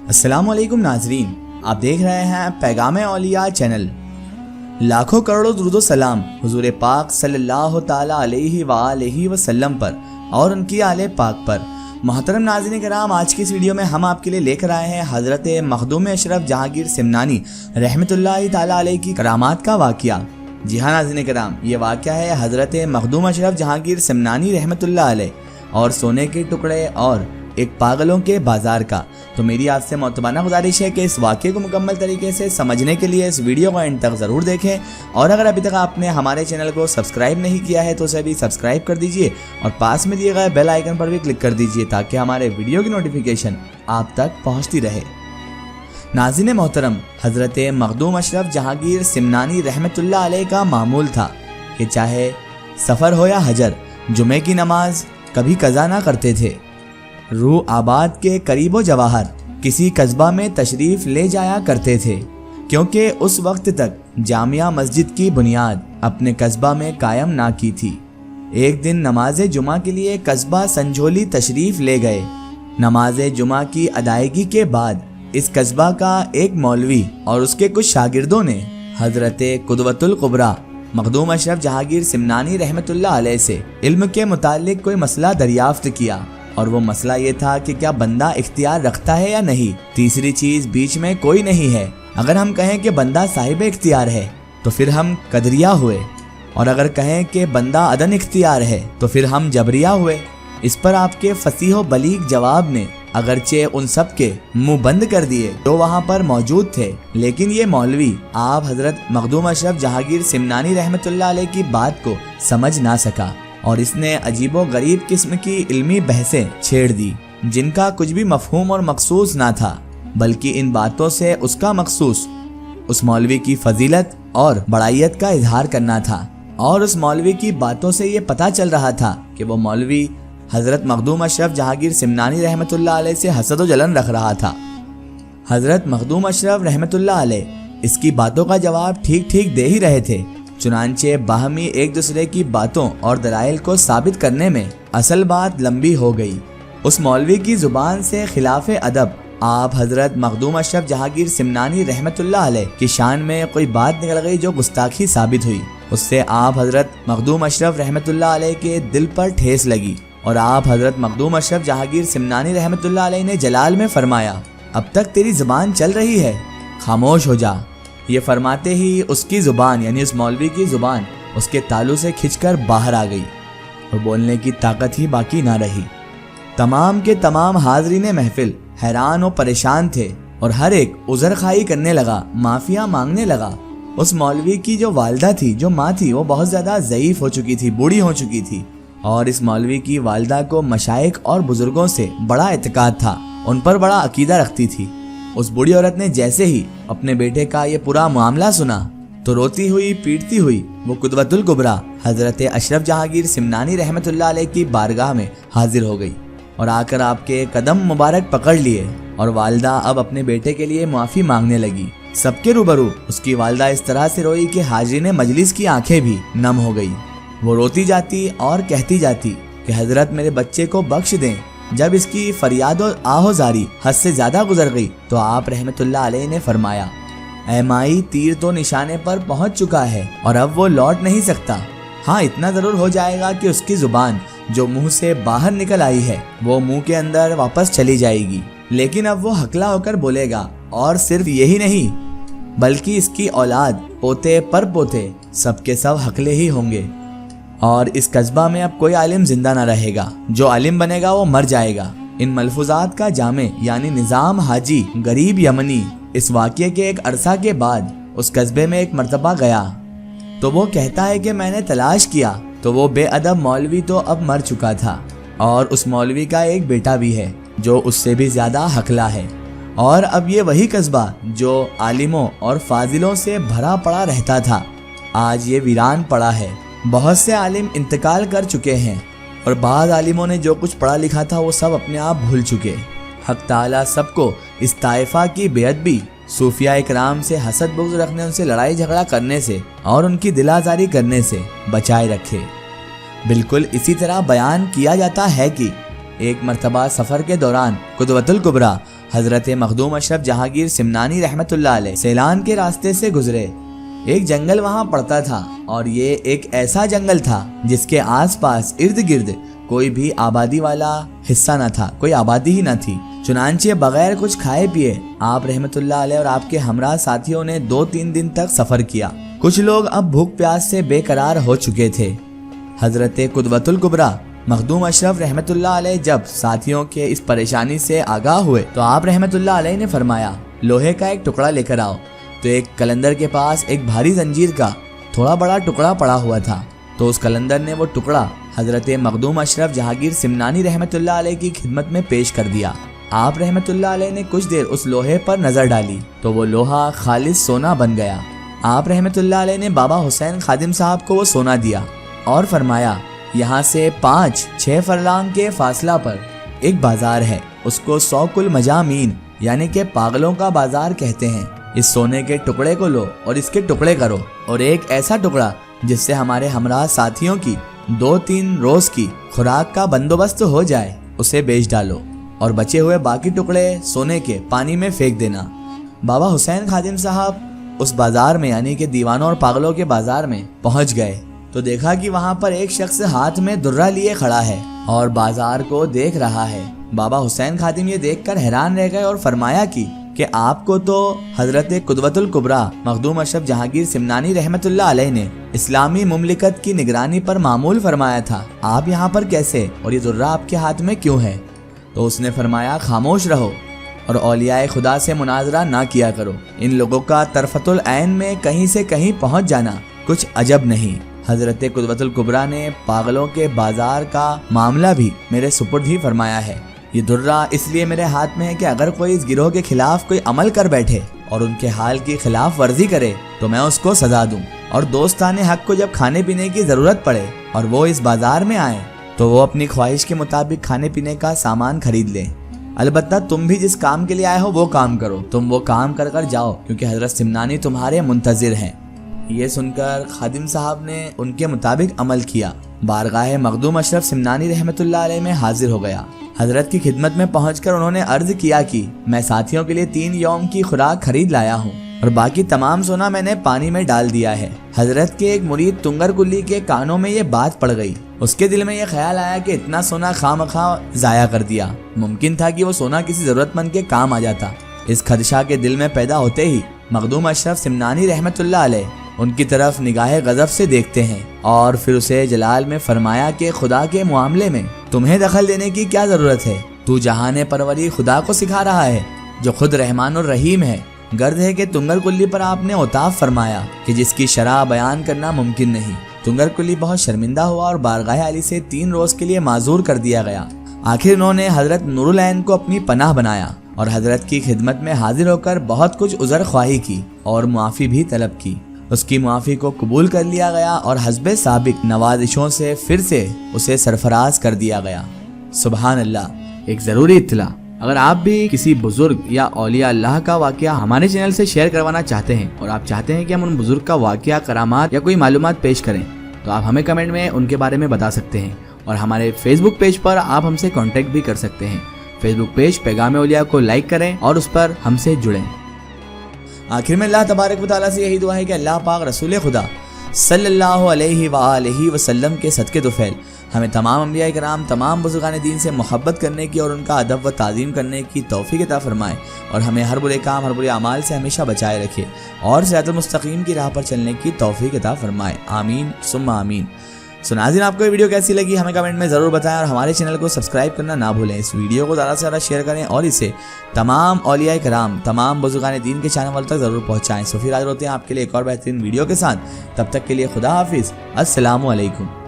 السلام علیکم ناظرین، آپ دیکھ رہے ہیں پیغام اولیاء چینل۔ لاکھوں کروڑوں درود و سلام حضور پاک صلی اللہ تعالی علیہ وآلہ وسلم پر اور ان کی آل پاک پر۔ محترم ناظرین کرام، آج کی اس ویڈیو میں ہم آپ کے لیے لے کر آئے ہیں حضرت مخدوم اشرف جہانگیر سمنانی رحمۃ اللہ تعالی علیہ کی کرامات کا واقعہ۔ جی ہاں ناظرین کرام، یہ واقعہ ہے حضرت مخدوم اشرف جہانگیر سمنانی رحمۃ اللہ علیہ اور سونے کے ٹکڑے اور ایک پاگلوں کے بازار کا۔ تو میری آپ سے معتبانہ گزارش ہے کہ اس واقعے کو مکمل طریقے سے سمجھنے کے لیے اس ویڈیو کو اینڈ تک ضرور دیکھیں، اور اگر ابھی تک آپ نے ہمارے چینل کو سبسکرائب نہیں کیا ہے تو اسے بھی سبسکرائب کر دیجئے اور پاس میں دیے گئے بیل آئیکن پر بھی کلک کر دیجئے تاکہ ہمارے ویڈیو کی نوٹیفیکیشن آپ تک پہنچتی رہے۔ ناظرین محترم، حضرت مخدوم اشرف جہانگیر سمنانی رحمۃ اللہ علیہ کا معمول تھا کہ چاہے سفر ہو یا حجر، جمعے کی نماز کبھی قضا نہ کرتے تھے۔ روح آباد کے قریب و جواہر کسی قصبہ میں تشریف لے جایا کرتے تھے، کیونکہ اس وقت تک جامعہ مسجد کی بنیاد اپنے قصبہ میں قائم نہ کی تھی۔ ایک دن نماز جمعہ کے لیے قصبہ سنجھولی تشریف لے گئے۔ نماز جمعہ کی ادائیگی کے بعد اس قصبہ کا ایک مولوی اور اس کے کچھ شاگردوں نے حضرت قدوۃ الکبریٰ مخدوم اشرف جہانگیر سمنانی رحمۃ اللہ علیہ سے علم کے متعلق کوئی مسئلہ دریافت کیا، اور وہ مسئلہ یہ تھا کہ کیا بندہ اختیار رکھتا ہے یا نہیں۔ تیسری چیز بیچ میں کوئی نہیں ہے۔ اگر ہم کہیں کہ بندہ صاحب اختیار ہے تو پھر ہم قدریہ ہوئے، اور اگر کہیں کہ بندہ عدم اختیار ہے تو پھر ہم جبریہ ہوئے۔ اس پر آپ کے فصیح و بلیغ جواب نے اگرچہ ان سب کے منہ بند کر دیے جو وہاں پر موجود تھے، لیکن یہ مولوی آپ حضرت مخدوم اشرف جہانگیر سمنانی رحمۃ اللہ علیہ کی بات کو سمجھ نہ سکا، اور اس نے عجیب و غریب قسم کی علمی بحثیں چھیڑ دی جن کا کچھ بھی مفہوم اور مخصوص نہ تھا، بلکہ ان باتوں سے اس کا مخصوص اس مولوی کی فضیلت اور بڑائیت کا اظہار کرنا تھا، اور اس مولوی کی باتوں سے یہ پتہ چل رہا تھا کہ وہ مولوی حضرت مخدوم اشرف جہانگیر سمنانی رحمۃ اللہ علیہ سے حسد و جلن رکھ رہا تھا۔ حضرت مخدوم اشرف رحمۃ اللہ علیہ اس کی باتوں کا جواب ٹھیک ٹھیک دے ہی رہے تھے، چنانچہ باہمی ایک دوسرے کی باتوں اور دلائل کو ثابت کرنے میں اصل بات لمبی ہو گئی۔ اس مولوی کی زبان سے خلاف ادب آپ حضرت مخدوم اشرف جہانگیر سمنانی رحمۃ اللہ علیہ کی شان میں کوئی بات نکل گئی جو گستاخی ثابت ہوئی۔ اس سے آپ حضرت مخدوم اشرف رحمۃ اللہ علیہ کے دل پر ٹھیس لگی، اور آپ حضرت مخدوم اشرف جہانگیر سمنانی رحمۃ اللہ علیہ نے جلال میں فرمایا، اب تک تیری زبان چل رہی ہے، خاموش ہو جا۔ یہ فرماتے ہی اس کی زبان یعنی اس مولوی کی زبان اس کے تالو سے کھنچ کر باہر آ گئی اور بولنے کی طاقت ہی باقی نہ رہی۔ تمام کے تمام حاضرین محفل حیران و پریشان تھے، اور ہر ایک عذر خواہی کرنے لگا، معافیاں مانگنے لگا۔ اس مولوی کی جو والدہ تھی، جو ماں تھی، وہ بہت زیادہ ضعیف ہو چکی تھی، بوڑھی ہو چکی تھی، اور اس مولوی کی والدہ کو مشائخ اور بزرگوں سے بڑا اعتقاد تھا، ان پر بڑا عقیدہ رکھتی تھی۔ اس بوڑھی عورت نے جیسے ہی اپنے بیٹے کا یہ پورا معاملہ سنا تو روتی ہوئی پیٹتی ہوئی وہ قدوۃ الکبریٰ حضرت اشرف جہانگیر سمنانی رحمۃ اللہ علیہ کی بارگاہ میں حاضر ہو گئی، اور آ کر آپ کے قدم مبارک پکڑ لیے، اور والدہ اب اپنے بیٹے کے لیے معافی مانگنے لگی۔ سب کے روبرو اس کی والدہ اس طرح سے روئی کہ حاضرین مجلس کی آنکھیں بھی نم ہو گئی۔ وہ روتی جاتی اور کہتی جاتی کہ حضرت میرے بچے کو بخش دیں۔ جب اس کی فریاد و آہوزاری حد سے زیادہ گزر گئی تو آپ رحمۃ اللہ علیہ نے فرمایا، اے مائی، تیر تو نشانے پر پہنچ چکا ہے اور اب وہ لوٹ نہیں سکتا۔ ہاں، اتنا ضرور ہو جائے گا کہ اس کی زبان جو منہ سے باہر نکل آئی ہے وہ منہ کے اندر واپس چلی جائے گی، لیکن اب وہ ہکلا ہو کر بولے گا، اور صرف یہی نہیں بلکہ اس کی اولاد، پوتے پر پوتے سب کے سب ہکلے ہی ہوں گے، اور اس قصبہ میں اب کوئی عالم زندہ نہ رہے گا، جو عالم بنے گا وہ مر جائے گا۔ ان ملفوظات کا جامع یعنی نظام حاجی غریب یمنی اس واقعے کے ایک عرصہ کے بعد اس قصبے میں ایک مرتبہ گیا تو وہ کہتا ہے کہ میں نے تلاش کیا تو وہ بے ادب مولوی تو اب مر چکا تھا، اور اس مولوی کا ایک بیٹا بھی ہے جو اس سے بھی زیادہ ہکلا ہے، اور اب یہ وہی قصبہ جو عالموں اور فاضلوں سے بھرا پڑا رہتا تھا آج یہ ویران پڑا ہے۔ بہت سے عالم انتقال کر چکے ہیں، اور بعض عالموں نے جو کچھ پڑھا لکھا تھا وہ سب اپنے آپ بھول چکے۔ حق تعالیٰ سب کو اس طائفہ کی بے ادبی، صوفیاء اکرام سے حسد بغض رکھنے، ان سے لڑائی جھگڑا کرنے سے اور ان کی دل آزاری کرنے سے بچائے رکھے۔ بالکل اسی طرح بیان کیا جاتا ہے کہ ایک مرتبہ سفر کے دوران قدوۃ الکبریٰ حضرت مخدوم اشرف جہانگیر سمنانی رحمت اللہ علیہ سیلان کے راستے سے گزرے۔ ایک جنگل وہاں پڑتا تھا اور یہ ایک ایسا جنگل تھا جس کے آس پاس ارد گرد کوئی بھی آبادی والا حصہ نہ تھا، کوئی آبادی ہی نہ تھی۔ چنانچہ بغیر کچھ کھائے پیے آپ رحمت اللہ علیہ اور آپ کے ہمراہ ساتھیوں نے 2-3 دن تک سفر کیا۔ کچھ لوگ اب بھوک پیاس سے بے قرار ہو چکے تھے۔ حضرت قدوۃ الکبریٰ مخدوم اشرف رحمت اللہ علیہ جب ساتھیوں کے اس پریشانی سے آگاہ ہوئے تو آپ رحمت اللہ علیہ نے فرمایا، لوہے کا ایک ٹکڑا لے کر آؤ۔ تو ایک قلندر کے پاس ایک بھاری زنجیر کا تھوڑا بڑا ٹکڑا پڑا ہوا تھا، تو اس قلندر نے وہ ٹکڑا حضرت مخدوم اشرف جہانگیر سمنانی رحمت اللہ علیہ کی خدمت میں پیش کر دیا۔ آپ رحمت اللہ علیہ نے کچھ دیر اس لوہے پر نظر ڈالی تو وہ لوہا خالص سونا بن گیا۔ آپ رحمت اللہ علیہ نے بابا حسین خادم صاحب کو وہ سونا دیا اور فرمایا، یہاں سے 5-6 فرلانگ کے فاصلہ پر ایک بازار ہے، اس کو سوق المجامین یعنی کہ پاگلوں کا بازار کہتے ہیں۔ اس سونے کے ٹکڑے کو لو اور اس کے ٹکڑے کرو، اور ایک ایسا ٹکڑا جس سے ہمارے ہمراہ ساتھیوں کی 2-3 روز کی خوراک کا بندوبست ہو جائے، اسے بیچ ڈالو، اور بچے ہوئے باقی ٹکڑے سونے کے پانی میں پھینک دینا۔ بابا حسین خادم صاحب اس بازار میں یعنی کہ دیوانوں اور پاگلوں کے بازار میں پہنچ گئے تو دیکھا کہ وہاں پر ایک شخص ہاتھ میں درہ لیے کھڑا ہے اور بازار کو دیکھ رہا ہے۔ بابا حسین خادم یہ دیکھ کر حیران رہ گئے اور فرمایا کہ آپ کو تو حضرت قدوۃ الکبریٰ مخدوم اشرف جہانگیر سمنانی رحمت اللہ علیہ نے اسلامی مملکت کی نگرانی پر معمول فرمایا تھا، آپ یہاں پر کیسے، اور یہ درہ آپ کے ہاتھ میں کیوں ہے؟ تو اس نے فرمایا، خاموش رہو اور اولیاء خدا سے مناظرہ نہ کیا کرو، ان لوگوں کا طرفت العین میں کہیں سے کہیں پہنچ جانا کچھ عجب نہیں۔ حضرت قدوۃ الکبریٰ نے پاگلوں کے بازار کا معاملہ بھی میرے سپرد ہی فرمایا ہے۔ یہ درہ اس لیے میرے ہاتھ میں ہے کہ اگر کوئی اس گروہ کے خلاف کوئی عمل کر بیٹھے اور ان کے حال کی خلاف ورزی کرے تو میں اس کو سزا دوں، اور دوستان حق کو جب کھانے پینے کی ضرورت پڑے اور وہ اس بازار میں آئے تو وہ اپنی خواہش کے مطابق کھانے پینے کا سامان خرید لیں۔ البتہ تم بھی جس کام کے لیے آئے ہو وہ کام کرو، تم وہ کام کر کر جاؤ کیونکہ حضرت سمنانی تمہارے منتظر ہیں۔ یہ سن کر خادم صاحب نے ان کے مطابق عمل کیا، بارگاہ مخدوم اشرف سمنانی رحمت اللہ علیہ میں حاضر ہو گیا۔ حضرت کی خدمت میں پہنچ کر انہوں نے عرض کیا کہ میں ساتھیوں کے لیے 3 یوم کی خوراک خرید لایا ہوں اور باقی تمام سونا میں نے پانی میں ڈال دیا ہے۔ حضرت کے ایک مرید تنگر کلی کے کانوں میں یہ بات پڑ گئی، اس کے دل میں یہ خیال آیا کہ اتنا سونا خواہ ضائع کر دیا، ممکن تھا کہ وہ سونا کسی ضرورت مند کے کام آ جاتا۔ اس خدشہ کے دل میں پیدا ہوتے ہی مخدوم اشرف سمنانی رحمت اللہ علیہ ان کی طرف نگاہ غضب سے دیکھتے ہیں اور پھر اسے جلال میں فرمایا کہ خدا کے معاملے میں تمہیں دخل دینے کی کیا ضرورت ہے؟ تو جہان پروری خدا کو سکھا رہا ہے جو خود رحمان الرحیم ہے۔ گرد ہے کہ تنگر کلی پر آپ نے عتاب فرمایا کہ جس کی شرح بیان کرنا ممکن نہیں۔ تنگر کلی بہت شرمندہ ہوا اور بارگاہ علی سے 3 روز کے لیے معذور کر دیا گیا۔ آخر انہوں نے حضرت نور العین کو اپنی پناہ بنایا اور حضرت کی خدمت میں حاضر ہو کر بہت کچھ عذر خواہی کی اور معافی بھی طلب کی۔ اس کی معافی کو قبول کر لیا گیا اور حسب سابق نوازشوں سے پھر سے اسے سرفراز کر دیا گیا۔ سبحان اللہ۔ ایک ضروری اطلاع، اگر آپ بھی کسی بزرگ یا اولیاء اللہ کا واقعہ ہمارے چینل سے شیئر کروانا چاہتے ہیں اور آپ چاہتے ہیں کہ ہم ان بزرگ کا واقعہ، کرامات یا کوئی معلومات پیش کریں تو آپ ہمیں کمنٹ میں ان کے بارے میں بتا سکتے ہیں، اور ہمارے فیس بک پیج پر آپ ہم سے کانٹیکٹ بھی کر سکتے ہیں۔ فیس بک پیج پیغام اولیاء کو لائک کریں اور اس پر ہم سے جڑیں۔ آخر میں اللہ تبارک و تعالیٰ سے یہی دعا ہے کہ اللہ پاک رسول خدا صلی اللہ علیہ وآلہ وسلم کے صدقے طفیل ہمیں تمام انبیاء کرام، تمام بزرگان دین سے محبت کرنے کی اور ان کا ادب و تعظیم کرنے کی توفیق عطا فرمائے، اور ہمیں ہر برے کام، ہر برے اعمال سے ہمیشہ بچائے رکھے اور صراط المستقیم کی راہ پر چلنے کی توفیق عطا فرمائے، آمین ثم آمین۔ سو ناظرین، آپ کو یہ ویڈیو کیسی لگی ہمیں کمنٹ میں ضرور بتائیں، اور ہمارے چینل کو سبسکرائب کرنا نہ بھولیں۔ اس ویڈیو کو زیادہ سے زیادہ شیئر کریں اور اسے تمام اولیاء کرام، تمام بزرگان دین کے چینل والوں تک ضرور پہنچائیں۔ سو پھر حاضر ہوتے ہیں آپ کے لیے ایک اور بہترین ویڈیو کے ساتھ، تب تک کے لیے خدا حافظ، السلام علیکم۔